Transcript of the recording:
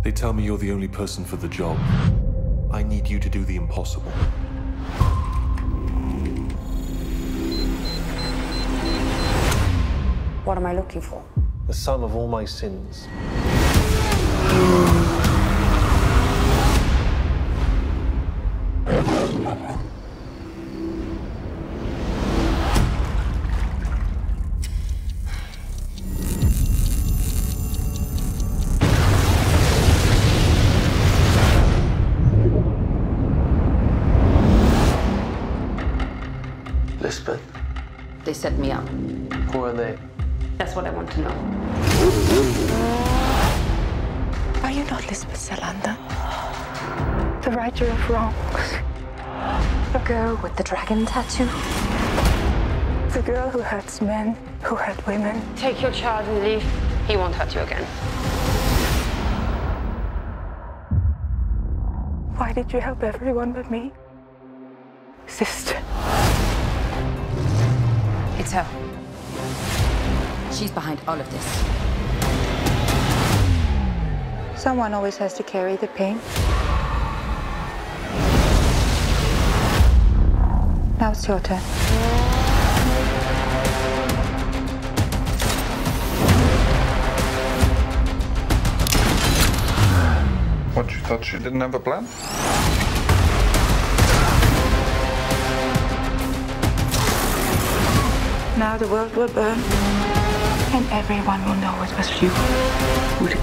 They tell me you're the only person for the job. I need you to do the impossible. What am I looking for? The sum of all my sins. Lisbeth, They set me up. who are they? That's what I want to know. Are you not Lisbeth Salander? The righter of wrongs? The girl with the dragon tattoo? The girl who hurts men, who hurt women? Take your child and leave. He won't hurt you again. Why did you help everyone but me? Sister. It's her. She's behind all of this. Someone always has to carry the pain. Now it's your turn. What, you thought she didn't have a plan? Now the world will burn, and everyone will know it was you who did